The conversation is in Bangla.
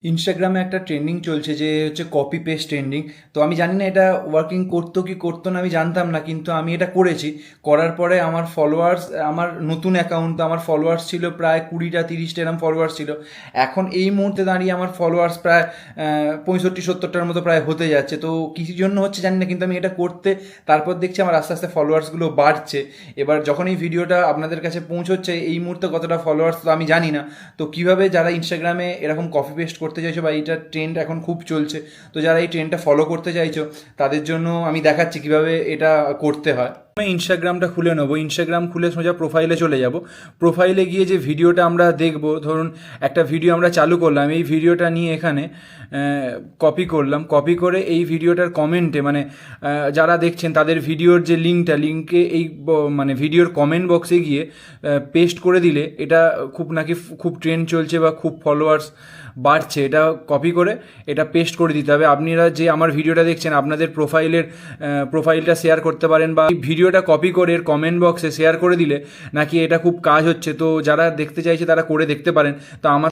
ইনস্টাগ্রামে একটা ট্রেন্ডিং চলছে যে হচ্ছে কপি পেস্ট ট্রেন্ডিং। তো আমি জানি না এটা ওয়ার্কিং করতো কি করতো না, আমি জানতাম না, কিন্তু আমি এটা করেছি। করার পরে আমার ফলোয়ার্স, আমার নতুন অ্যাকাউন্ট, তো আমার ফলোয়ার্স ছিল প্রায় 20টা 30টা এরম ফলোয়ার্স ছিল। এখন এই মুহূর্তে দাঁড়িয়ে আমার ফলোয়ার্স প্রায় 65-70টার মতো প্রায় হতে যাচ্ছে। তো কিছু জন্য হচ্ছে জানি না, কিন্তু আমি এটা করতে তারপর দেখছি আমার আস্তে আস্তে ফলোয়ার্সগুলো বাড়ছে। এবার যখন এই ভিডিওটা আপনাদের কাছে পৌঁছচ্ছে এই মুহূর্তে কতটা ফলোয়ার্স তো আমি জানি না। তো কিভাবে যারা ইনস্টাগ্রামে এরকম কপি পেস্ট করতে চাইছো বা এইটা ট্রেন্ড এখন খুব চলছে, তো যারা এই ট্রেন্ডটা ফলো করতে চাইছো তাদের জন্য আমি দেখাচ্ছি কিভাবে এটা করতে হয়। আমি ইনস্টাগ্রামটা খুলে নেবো, ইনস্টাগ্রাম খুলে সোজা প্রোফাইলে চলে যাব। প্রোফাইলে গিয়ে যে ভিডিওটা আমরা দেখব, ধরুন একটা ভিডিও আমরা চালু করলাম, এই ভিডিওটা নিয়ে এখানে কপি করলাম, কপি করে এই ভিডিওটার কমেন্টে মানে যারা দেখছেন তাদের ভিডিওর যে লিঙ্কে এই মানে ভিডিওর কমেন্ট বক্সে গিয়ে পেস্ট করে দিলে এটা নাকি খুব ট্রেন্ড চলছে বা খুব ফলোয়ার্স বাড়ছে। এটা কপি করে এটা পেস্ট করে দিতে হবে। আপনারা যে আমার ভিডিওটা দেখছেন আপনাদের প্রোফাইলটা শেয়ার করতে পারেন, বা ভিডিওটা কপি করে এর কমেন্ট বক্সে শেয়ার করে দিলে নাকি এটা খুব কাজ হচ্ছে। তো যারা দেখতে চাইছে তারা করে দেখতে পারেন। তো আমার